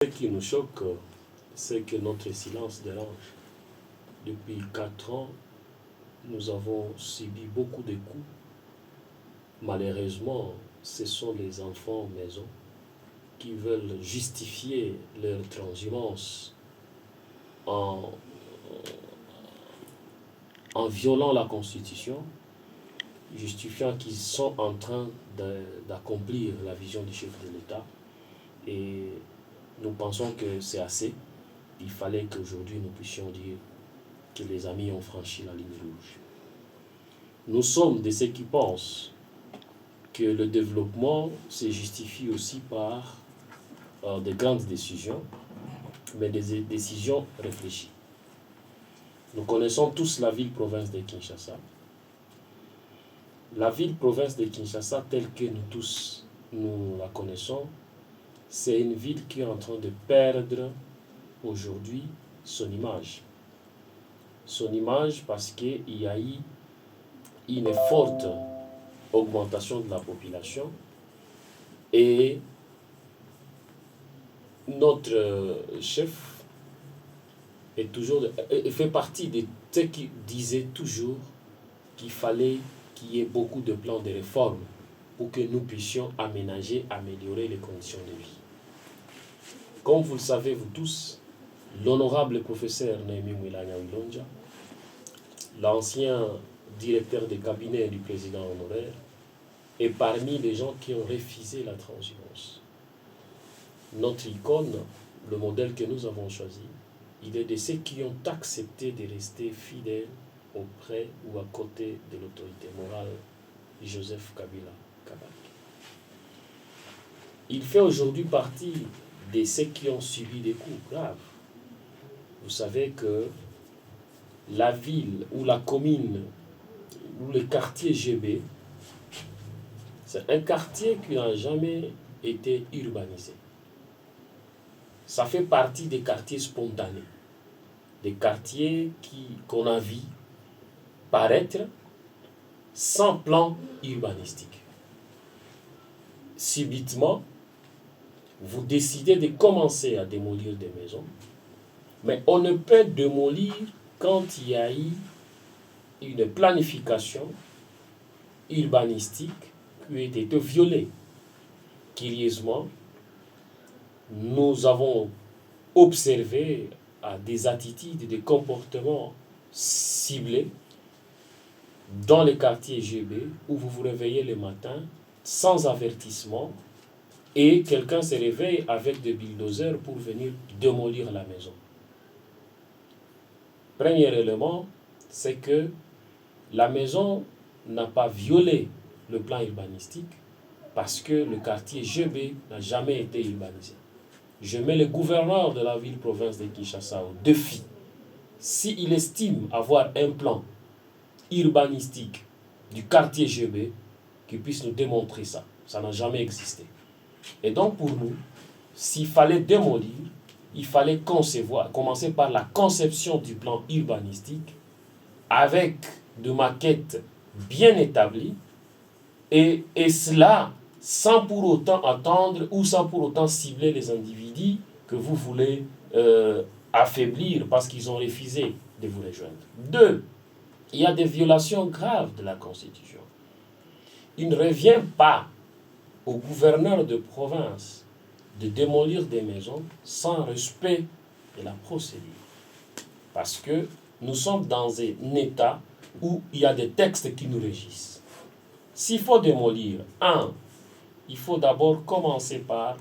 Ce qui nous choque, c'est que notre silence dérange. Depuis 4 ans, nous avons subi beaucoup de coups. Malheureusement, ce sont les enfants maison qui veulent justifier leur transhumance en, en violant la Constitution, justifiant qu'ils sont en train d'accomplir la vision du chef de l'État. Et nous pensons que c'est assez. Il fallait qu'aujourd'hui nous puissions dire que les amis ont franchi la ligne rouge. Nous sommes de ceux qui pensent que le développement se justifie aussi par de grandes décisions, mais des décisions réfléchies. Nous connaissons tous la ville-province de Kinshasa. La ville-province de Kinshasa, telle que nous tous nous la connaissons, c'est une ville qui est en train de perdre aujourd'hui son image. Son image parce qu'il y a eu une forte augmentation de la population et notre chef fait partie de ceux qui disaient toujours qu'il fallait qu'il y ait beaucoup de plans de réforme pour que nous puissions améliorer les conditions de vie. Comme vous le savez, vous tous, l'honorable professeur Némi Mwilanya Wilonja, l'ancien directeur de cabinet du président honoraire, est parmi les gens qui ont refusé la transhumance. Notre icône, le modèle que nous avons choisi, il est de ceux qui ont accepté de rester fidèles auprès ou à côté de l'autorité morale, Joseph Kabila Kabange. Il fait aujourd'hui partie de ceux qui ont subi des coups graves. Vous savez que la ville ou la commune ou le quartier GB, c'est un quartier qui n'a jamais été urbanisé. Ça fait partie des quartiers spontanés, des quartiers qu'on a vu paraître sans plan urbanistique. Subitement, vous décidez de commencer à démolir des maisons, mais on ne peut démolir quand il y a eu une planification urbanistique qui a été violée. Curieusement, nous avons observé des attitudes, des comportements ciblés dans les quartiers GB où vous vous réveillez le matin sans avertissement et quelqu'un se réveille avec des bulldozers pour venir démolir la maison. Premier élément, c'est que la maison n'a pas violé le plan urbanistique parce que le quartier GB n'a jamais été urbanisé. Je mets le gouverneur de la ville-province de Kinshasa au défi. S'il estime avoir un plan urbanistique du quartier GB, qu'il puisse nous démontrer ça. Ça n'a jamais existé. Et donc pour nous, s'il fallait démolir, il fallait commencer par la conception du plan urbanistique avec de maquettes bien établies et cela sans pour autant attendre ou sans pour autant cibler les individus que vous voulez affaiblir parce qu'ils ont refusé de vous rejoindre. 2. Il y a des violations graves de la Constitution. Il ne revient pas au gouverneur de province de démolir des maisons sans respect de la procédure. Parce que nous sommes dans un état où il y a des textes qui nous régissent. S'il faut démolir, il faut d'abord commencer par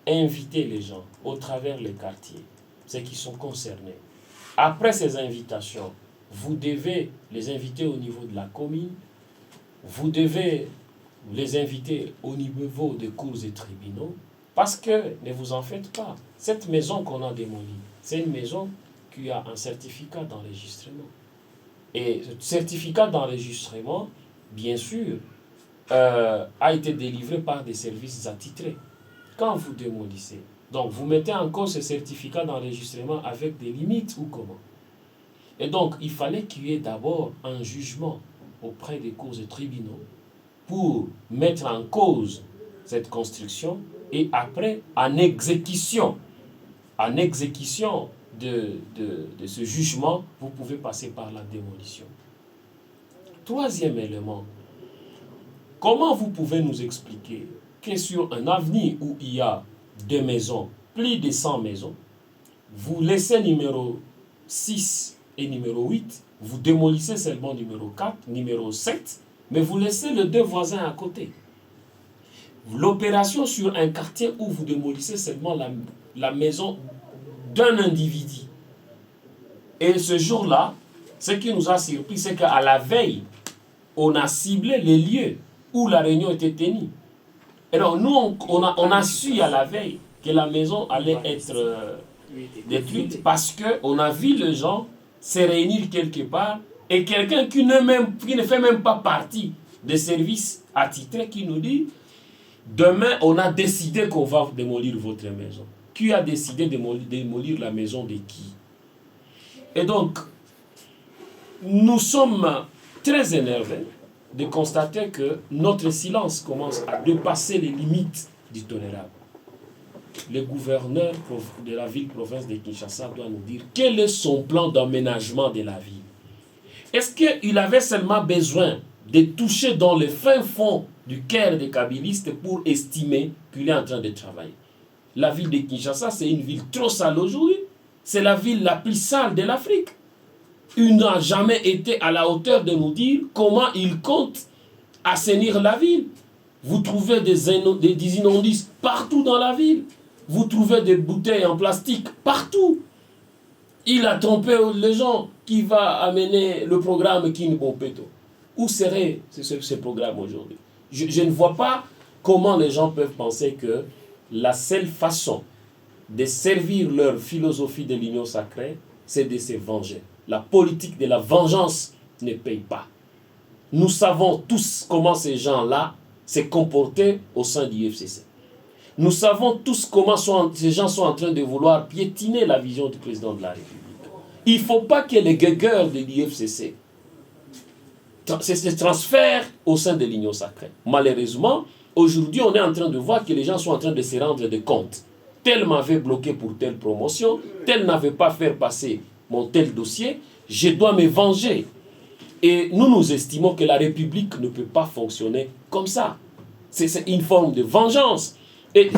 inviter les gens au travers les quartiers, ceux qui sont concernés. Après ces invitations, vous devez les inviter au niveau de la commune, vous devez les inviter au niveau des cours et tribunaux, parce que, ne vous en faites pas, cette maison qu'on a démolie, c'est une maison qui a un certificat d'enregistrement. Et ce certificat d'enregistrement, bien sûr, a été délivré par des services attitrés. Quand vous démolissez, donc vous mettez en cause ce certificat d'enregistrement avec des limites ou comment? Et donc, il fallait qu'il y ait d'abord un jugement auprès des cours et tribunaux pour mettre en cause cette construction et après, en exécution de ce jugement, vous pouvez passer par la démolition. Troisième élément, comment vous pouvez nous expliquer que sur un avenir où il y a des maisons, plus de 100 maisons, vous laissez numéro 6 et numéro 8, vous démolissez seulement numéro 4, numéro 7, mais vous laissez les deux voisins à côté. L'opération sur un quartier où vous démolissez seulement la maison d'un individu. Et ce jour-là, ce qui nous a surpris, c'est qu'à la veille, on a ciblé les lieux où la réunion était tenue. Et donc, nous, on a su à la veille que la maison allait être détruite parce qu'on a vu les gens se réunir quelque part et quelqu'un qui ne fait même pas partie des services attitrés qui nous dit demain, on a décidé qu'on va démolir votre maison. Qui a décidé de démolir la maison de qui? Et donc, nous sommes très énervés de constater que notre silence commence à dépasser les limites du tolérable. Le gouverneur de la ville-province de Kinshasa doit nous dire quel est son plan d'aménagement de la ville. Est-ce qu'il avait seulement besoin de toucher dans le fin fond du cœur des kabylistes pour estimer qu'il est en train de travailler? La ville de Kinshasa, c'est une ville trop sale aujourd'hui. C'est la ville la plus sale de l'Afrique. Il n'a jamais été à la hauteur de nous dire comment il compte assainir la ville. Vous trouvez des immondices partout dans la ville. Vous trouvez des bouteilles en plastique partout. Il a trompé les gens qui va amener le programme King Bompeto. Où serait ce programme aujourd'hui? Je ne vois pas comment les gens peuvent penser que la seule façon de servir leur philosophie de l'union sacrée, c'est de se venger. La politique de la vengeance ne paye pas. Nous savons tous comment ces gens-là se comportaient au sein du FCC. Nous savons tous comment ces gens sont en train de vouloir piétiner la vision du président de la République. Il ne faut pas que les guégueurs de l'IFCC se transfèrent au sein de l'union sacrée. Malheureusement, aujourd'hui, on est en train de voir que les gens sont en train de se rendre de compte. Tel m'avait bloqué pour telle promotion, tel n'avait pas fait passer mon tel dossier, je dois me venger. Et nous estimons que la République ne peut pas fonctionner comme ça. C'est une forme de vengeance. Et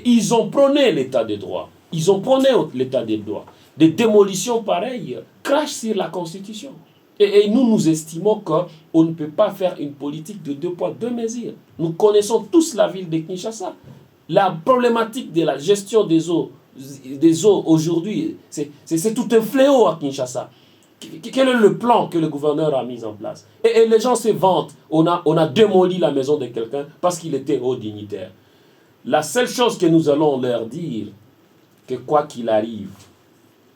ils ont prôné l'état de droit. Ils ont prôné l'état de droit. Des démolitions pareilles crachent sur la Constitution. Et nous estimons qu'on ne peut pas faire une politique de 2 poids, 2 mesures. Nous connaissons tous la ville de Kinshasa. La problématique de la gestion des eaux aujourd'hui, c'est tout un fléau à Kinshasa. Quel est le plan que le gouverneur a mis en place? Et les gens se vantent. On a démoli la maison de quelqu'un parce qu'il était haut dignitaire. La seule chose que nous allons leur dire, que quoi qu'il arrive,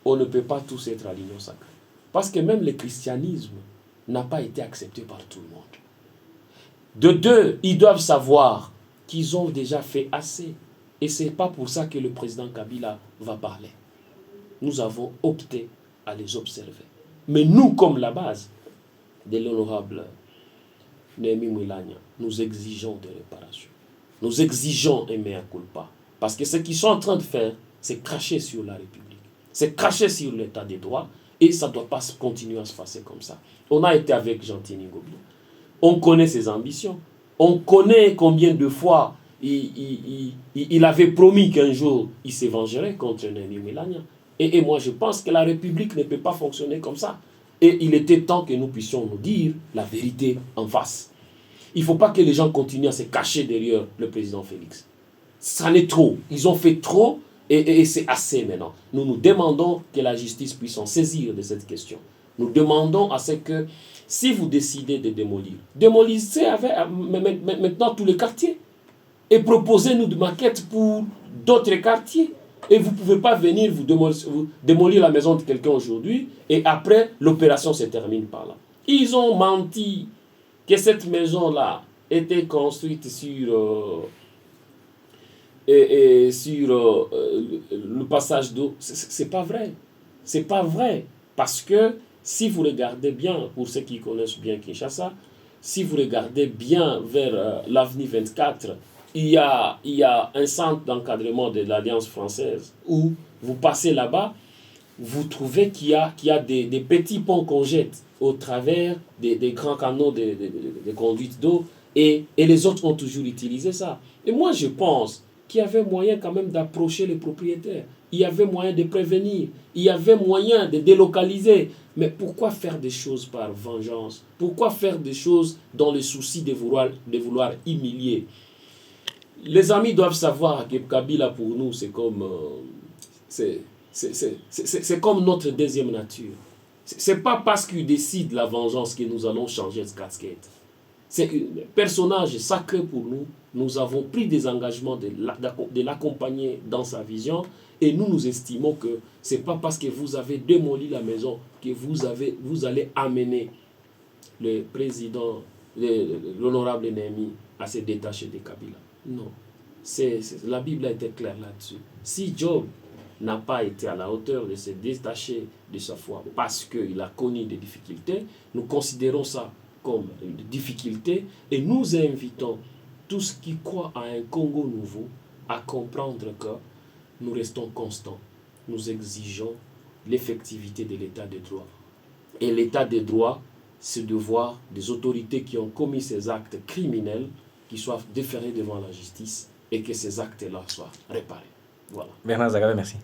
on ne peut pas tous être à l'union sacrée. Parce que même le christianisme n'a pas été accepté par tout le monde. De deux, ils doivent savoir qu'ils ont déjà fait assez. Et ce n'est pas pour ça que le président Kabila va parler. Nous avons opté à les observer. Mais nous, comme la base de l'honorable Némi Mwilanya, nous exigeons des réparations. Nous exigeons un mea culpa. Parce que ce qu'ils sont en train de faire, c'est cracher sur la République. C'est cracher sur l'état des droits. Et ça ne doit pas continuer à se passer comme ça. On a été avec Jean-Tini Gobi. On connaît ses ambitions. On connaît combien de fois il avait promis qu'un jour, il se vengerait contre Némi Mwilanya. Et moi, je pense que la République ne peut pas fonctionner comme ça. Et il était temps que nous puissions nous dire la vérité en face. Il ne faut pas que les gens continuent à se cacher derrière le président Félix. Ça n'est trop. Ils ont fait trop et c'est assez maintenant. Nous nous demandons que la justice puisse en saisir de cette question. Nous demandons à ce que, si vous décidez de démolir, démolissez maintenant tous les quartiers. Et proposez-nous de maquettes pour d'autres quartiers. Et vous ne pouvez pas venir vous démolir la maison de quelqu'un aujourd'hui et après, l'opération se termine par là. Ils ont menti que cette maison-là était construite sur le passage d'eau. C'est pas vrai. C'est pas vrai. Parce que si vous regardez bien, pour ceux qui connaissent bien Kinshasa, si vous regardez bien vers l'avenue 24 il y a un centre d'encadrement de l'Alliance française où vous passez là-bas, vous trouvez qu'il y a des petits ponts qu'on jette au travers des grands canaux de conduite d'eau et les autres ont toujours utilisé ça. Et moi, je pense qu'il y avait moyen quand même d'approcher les propriétaires. Il y avait moyen de prévenir. Il y avait moyen de délocaliser. Mais pourquoi faire des choses par vengeance? Pourquoi faire des choses dans le souci de vouloir humilier? Les amis doivent savoir que Kabila, pour nous, c'est comme... c'est comme notre deuxième nature. C'est pas parce qu'il décide la vengeance que nous allons changer de casquette. C'est un personnage sacré pour nous. Nous avons pris des engagements de l'accompagner dans sa vision et nous estimons que c'est pas parce que vous avez démoli la maison que vous allez amener le président, l'honorable ennemi à se détacher de Kabila. Non. La Bible a été claire là-dessus. Si Job n'a pas été à la hauteur de se détacher de sa foi parce qu'il a connu des difficultés, nous considérons ça comme une difficulté et nous invitons tous qui croient à un Congo nouveau à comprendre que nous restons constants. Nous exigeons l'effectivité de l'état de droit. Et l'état de droit, c'est de voir des autorités qui ont commis ces actes criminels qui soient déférés devant la justice et que ces actes-là soient réparés. Voilà. Bernard Zagabe, merci.